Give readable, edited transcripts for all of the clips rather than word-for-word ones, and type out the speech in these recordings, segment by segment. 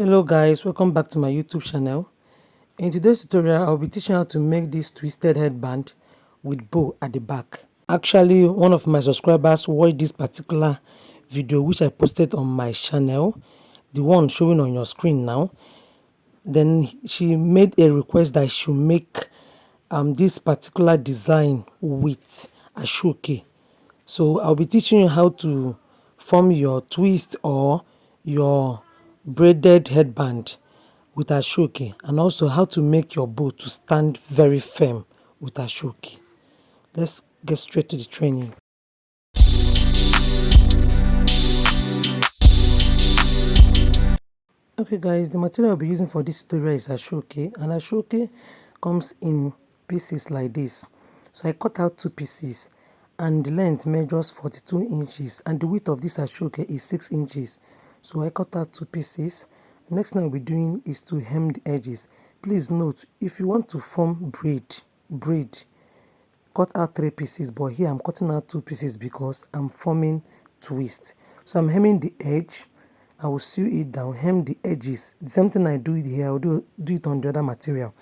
Hello guys, welcome back to my YouTube channel. In today's tutorial, I'll be teaching how to make this twisted headband with bow at the back. Actually, one of my subscribers watched this particular video which I posted on my channel, the one showing on your screen now. Then she made a request that I should make this particular design with Asooke. So I'll be teaching you how to form your twist or your braided headband with Asooke, and also how to make your bow to stand very firm with Asooke. Let's get straight to the training. Okay guys, the material I'll be using for this tutorial is Asooke, and Asooke comes in pieces like this. So I cut out 2 pieces, and the length measures 42 inches and the width of this Asooke is 6 inches. So I cut out 2 pieces. Next thing I'll be doing is to hem the edges. Please note, if you want to form braid, cut out 3 pieces, but here I'm cutting out 2 pieces because I'm forming twist. So I'm hemming the edge. I will sew it down, hem the edges. The same thing I do it here, I'll do it on the other material.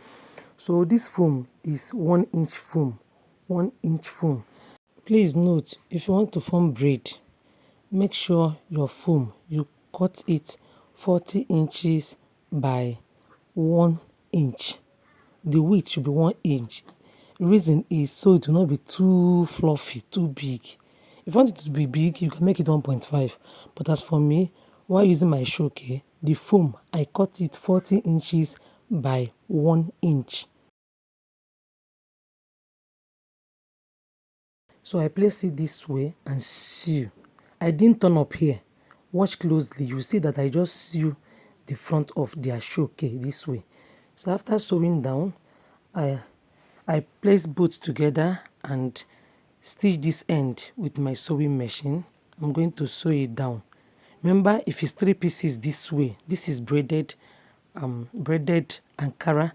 So this foam is 1 inch foam, 1 inch foam. Please note, if you want to form braid, make sure your foam, you cut it 40 inches by 1 inch. The width should be 1 inch. The reason is so it will not be too fluffy, too big. If you want it to be big, you can make it 1.5. But as for me, while using my Asooke, the foam, I cut it 40 inches by 1 inch. So I place it this way and sew. I didn't turn up here. Watch closely, you see that I just sew the front of the Asooke this way. So after sewing down, I place both together and stitch this end with my sewing machine. I'm going to sew it down. Remember, if it's 3 pieces this way, this is braided Ankara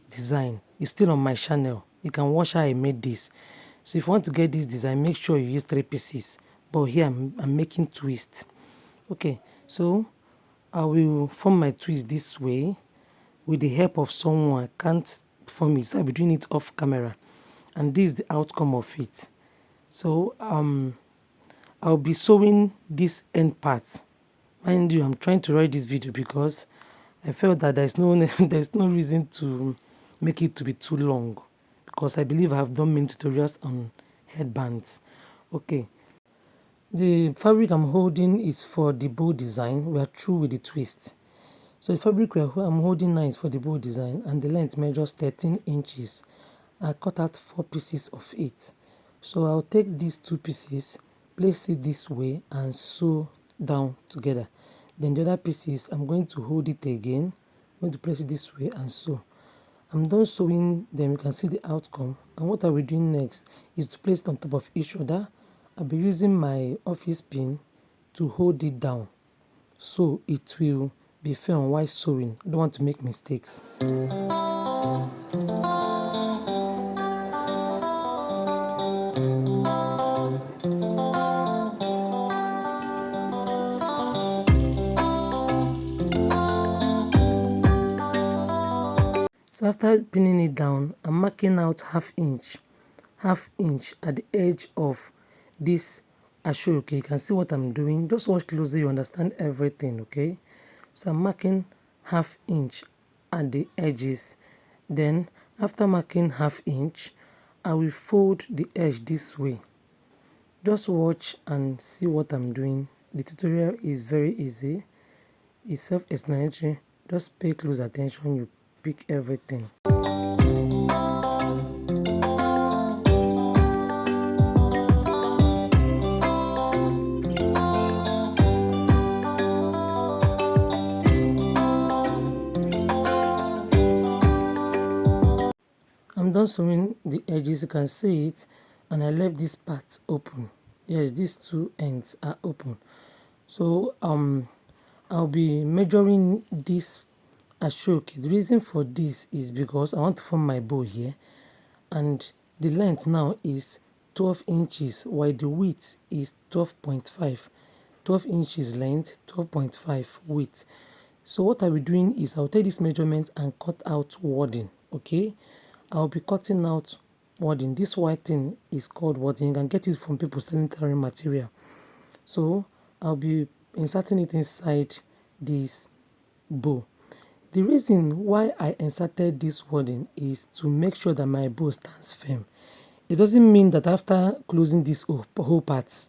design. It's still on my channel. You can watch how I made this. So if you want to get this design, make sure you use 3 pieces. But here I'm making twist. Okay, so I will form my twist this way with the help of someone. I can't form it, so I'll be doing it off camera. And this is the outcome of it. So I'll be sewing this end part. Mind you, I'm trying to write this video because I felt that there's no reason to make it to be too long, because I believe I have done many tutorials on headbands. Okay, the fabric I'm holding is for the bow design. We are through with the twist. So the fabric I'm holding now is for the bow design, and the length measures 13 inches. I cut out 4 pieces of it. So I'll take these 2 pieces, place it this way and sew down together. Then the other pieces, I'm going to hold it again. I'm going to place it this way and sew. I'm done sewing them. You can see the outcome. And what I'll be doing next is to place it on top of each other. I'll be using my office pin to hold it down, so it will be firm while sewing. I don't want to make mistakes. So after pinning it down, I'm marking out half inch at the edge of this Asooke. You can see what I'm doing. Just watch closely, you understand everything, okay? So I'm marking half inch at the edges. Then after marking half inch, I will fold the edge this way. Just watch and see what I'm doing. The tutorial is very easy. It's self-explanatory. Just pay close attention, you pick everything. I'm done sewing the edges, you can see it, and I left this part open. Yes, these 2 ends are open. So I'll be measuring this Asooke. The reason for this is because I want to form my bow here, and the length now is 12 inches while the width is 12.5. 12 inches length, 12.5 width. So what I'll be doing is I'll take this measurement and cut out wording. Okay, I'll be cutting out wording. This white thing is called wording. You can get it from people selling tailoring material. So I'll be inserting it inside this bow. The reason why I inserted this wording is to make sure that my bow stands firm. It doesn't mean that after closing this whole part,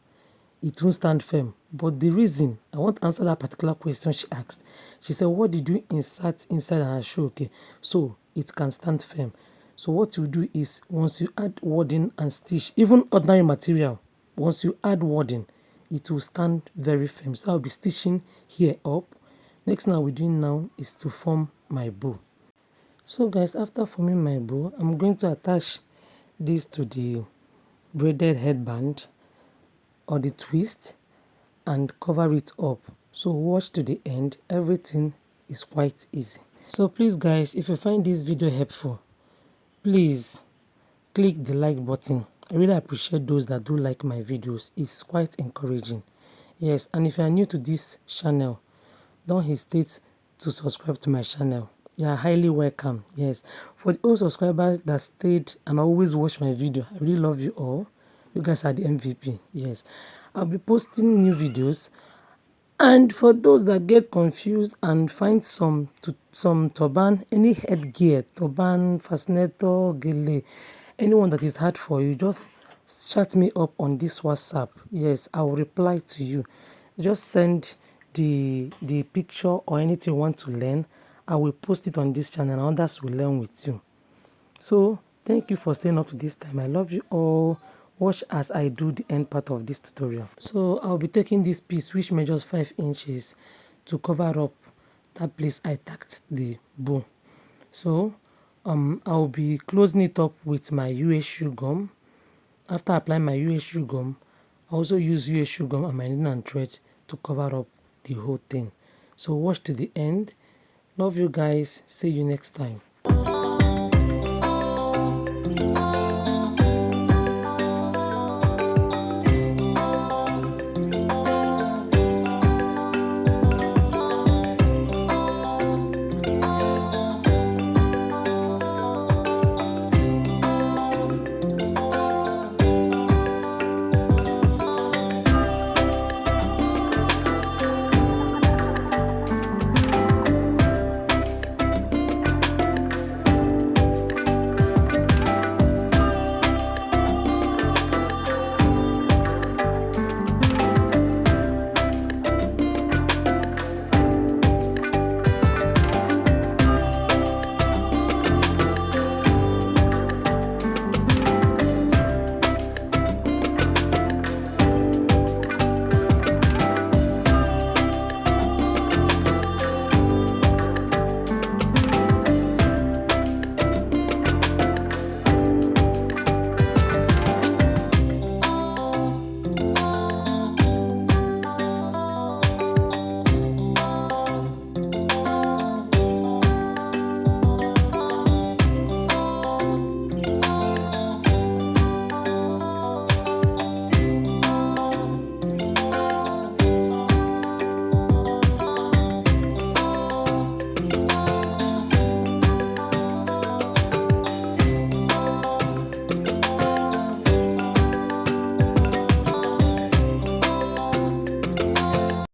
it won't stand firm. But the reason, I want to answer that particular question she asked. She said, what did you insert inside? And I show, okay, so it can stand firm. So what you do is, once you add wording and stitch, even ordinary material, once you add wording, it will stand very firm. So I'll be stitching here up. Next thing I'll be doing now is to form my bow. So guys, after forming my bow, I'm going to attach this to the braided headband or the twist and cover it up. So watch to the end. Everything is quite easy. So please guys, if you find this video helpful, please click the like button. I really appreciate those that do like my videos. It's quite encouraging. Yes, and if you are new to this channel, don't hesitate to subscribe to my channel. You are highly welcome. Yes, for the old subscribers that stayed and always watch my video, I really love you all. You guys are the MVP. Yes, I'll be posting new videos. And for those that get confused and find some turban, any headgear, turban, fascinator, gele, anyone that is hard for you, just chat me up on this WhatsApp. Yes, I will reply to you. Just send the picture or anything you want to learn. I will post it on this channel and others will learn with you. So thank you for staying up to this time. I love you all. Watch as I do the end part of this tutorial. So I'll be taking this piece which measures 5 inches to cover up that place I tacked the bow. So I'll be closing it up with my US shoe gum. After applying my US shoe gum, I also use US shoe gum and my needle and thread to cover up the whole thing. So watch to the end. Love you guys. See you next time.